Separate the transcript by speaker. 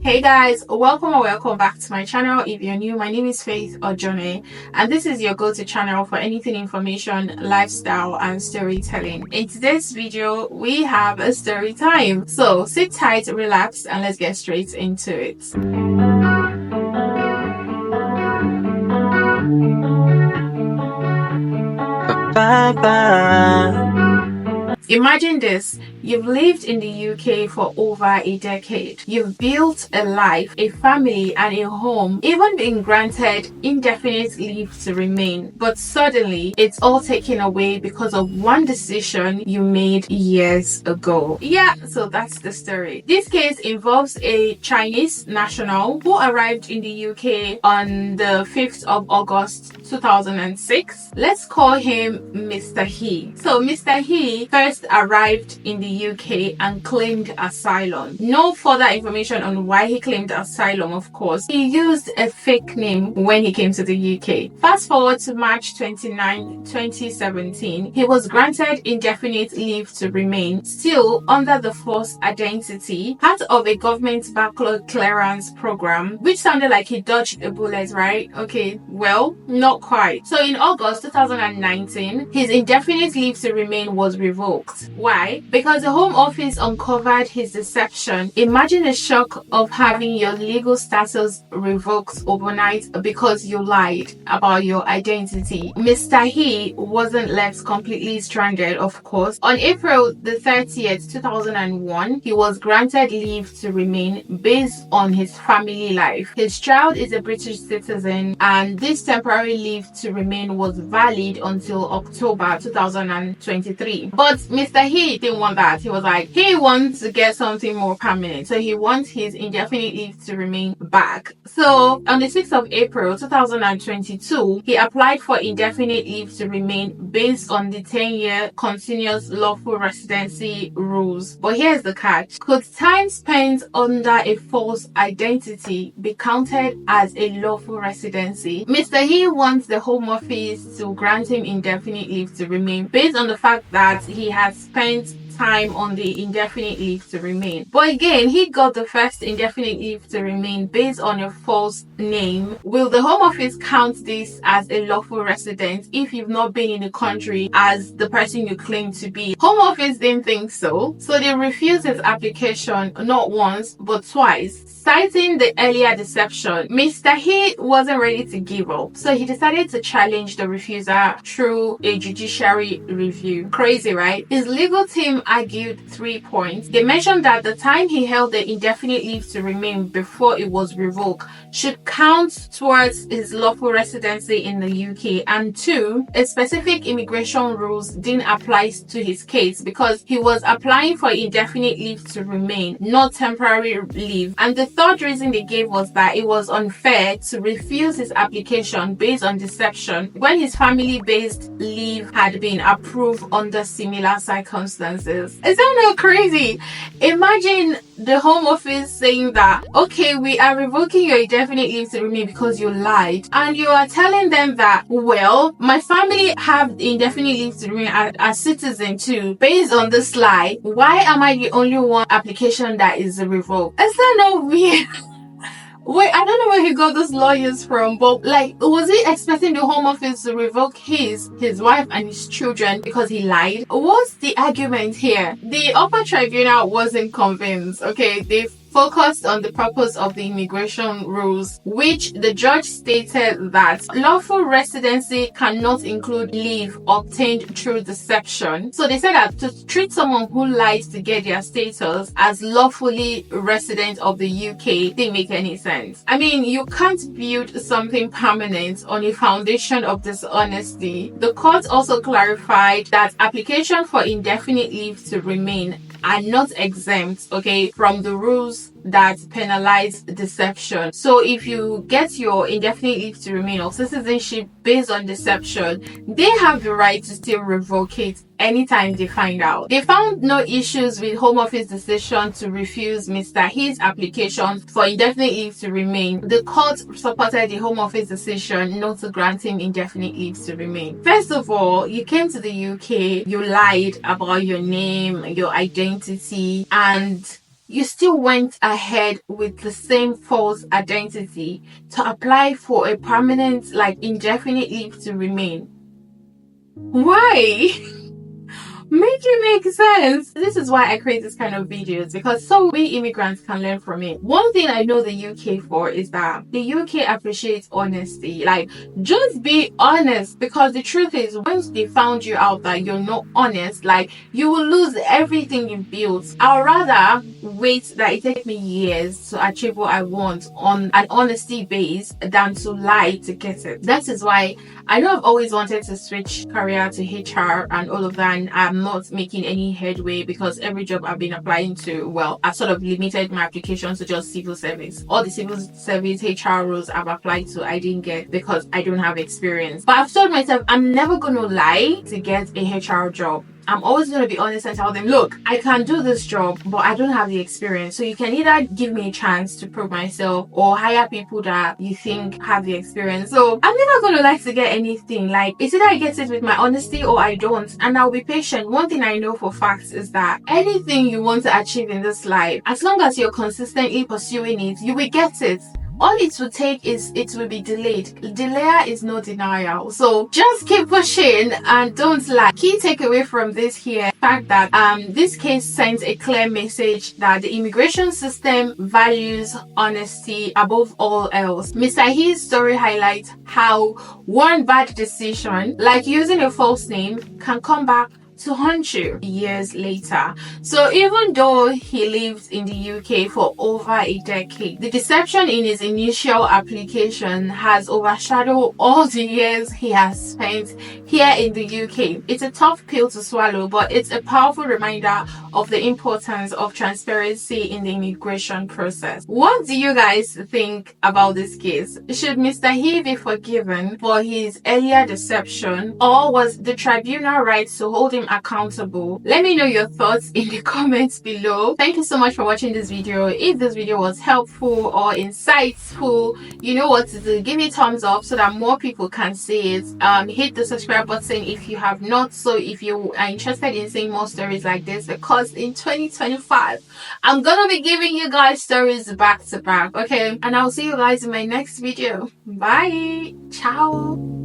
Speaker 1: Hey guys, welcome or welcome back to my channel. If you're new, my name is Faith Ojone and this is your go-to channel for anything information, lifestyle and storytelling. In today's video, we have a story time. So sit tight, relax and let's get straight into it. Imagine this, you've lived in the UK for over a decade. You've built a life, a family and a home, even been granted indefinite leave to remain. But suddenly, it's all taken away because of one decision you made years ago. Yeah, so that's the story. This case involves a Chinese national who arrived in the UK on the 5th of August 2006. Let's call him Mr. He. So Mr. He first arrived in the UK and claimed asylum. No further information on why he claimed asylum, of course. He used a fake name when he came to the UK. Fast forward to March 29, 2017, he was granted indefinite leave to remain, still under the false identity, part of a government backlog clearance program, which sounded like he dodged a bullet, right? Okay, well, not quite. So in August 2019, his indefinite leave to remain was revoked. Why? Because the Home Office uncovered his deception. Imagine the shock of having your legal status revoked overnight because you lied about your identity. Mr. He wasn't left completely stranded, of course. On April the 30th, 2001, he was granted leave to remain based on his family life. His child is a British citizen and this temporary leave to remain was valid until October 2023. But Mr. He didn't want that. He was like, he wants to get something more permanent. So he wants his indefinite leave to remain back. So on the 6th of April 2022, he applied for indefinite leave to remain based on the 10-year continuous lawful residency rules. But here's the catch. Could time spent under a false identity be counted as a lawful residency? Mr. He wants the Home Office to grant him indefinite leave to remain based on the fact that he has spent time on the indefinite leave to remain. But again, he got the first indefinite leave to remain based on a false name. Will the Home Office count this as a lawful resident if you've not been in the country as the person you claim to be? Home Office didn't think so, so they refused his application not once but twice, citing the earlier deception. Mr. He wasn't ready to give up, so he decided to challenge the refusal through a judiciary review. Crazy, right? His legal team argued 3 points. They mentioned that the time he held the indefinite leave to remain before it was revoked should count towards his lawful residency in the UK, and 2, a specific immigration rules didn't apply to his case because he was applying for indefinite leave to remain, not temporary leave. And the third reason they gave was that it was unfair to refuse his application based on deception when his family-based leave had been approved under similar circumstances. Is that not crazy? Imagine the Home Office saying that, okay, we are revoking your indefinite leave to remain because you lied, and you are telling them that, well, my family have indefinite leave to remain as citizen too. Based on this lie, why am I the only one application that is revoked? Is that not weird? Wait, I don't know where he got those lawyers from, but like, was he expecting the Home Office to revoke his wife and his children because he lied? What's the argument here? The upper tribunal wasn't convinced, okay? They focused on the purpose of the immigration rules, which the judge stated that lawful residency cannot include leave obtained through deception. So they said that to treat someone who lies to get their status as lawfully resident of the UK didn't make any sense. I mean, you can't build something permanent on a foundation of dishonesty. The court also clarified that application for indefinite leave to remain are not exempt, okay, from the rules that penalize deception. So if you get your indefinite leave to remain or citizenship based on deception, they have the right to still revoke it anytime they find out. They found no issues with Home Office decision to refuse Mr. He's application for indefinite leave to remain. The court supported the Home Office decision not to grant him indefinite leave to remain. First of all, you came to the UK, you lied about your name, your identity, and you still went ahead with the same false identity to apply for a permanent, like indefinite leave to remain. Why? Make it make sense. This is why I create this kind of videos, because so we immigrants can learn from it. One thing I know the UK for is that the UK appreciates honesty. Like, just be honest, because the truth is, once they found you out that you're not honest, like, you will lose everything you've built. I'd rather wait that it takes me years to achieve what I want on an honesty base than to lie to get it. That is why I know I've always wanted to switch career to HR and all of that, and I'm not making any headway because every job I've been applying to, well, I've sort of limited my applications to just civil service. All the civil service HR roles I've applied to, I didn't get because I don't have experience. But I've told myself I'm never going to lie to get a HR job. I'm always going to be honest and tell them, look, I can do this job, but I don't have the experience. So you can either give me a chance to prove myself or hire people that you think have the experience. So I'm never going to like to get anything. Like, it's either I get it with my honesty or I don't. And I'll be patient. One thing I know for facts is that anything you want to achieve in this life, as long as you're consistently pursuing it, you will get it. All it will take is it will be delayed. Delay is no denial. So just keep pushing and don't lie. Key takeaway from this here, the fact that this case sends a clear message that the immigration system values honesty above all else. Mr. He's story highlights how one bad decision, like using a false name, can come back to haunt you years later. So even though he lived in the UK for over a decade, the deception in his initial application has overshadowed all the years he has spent here in the UK. It's a tough pill to swallow, but it's a powerful reminder of the importance of transparency in the immigration process. What do you guys think about this case? Should Mr. He be forgiven for his earlier deception, or was the tribunal right to hold him accountable? Let me know your thoughts in the comments below. Thank you so much for watching this video. If this video was helpful or insightful, you know what to do. Give it a thumbs up so that more people can see it. Hit the subscribe button if you have not, so if you are interested in seeing more stories like this, because in 2025 I'm gonna be giving you guys stories back to back. Okay, and I'll see you guys in my next video. Bye. Ciao.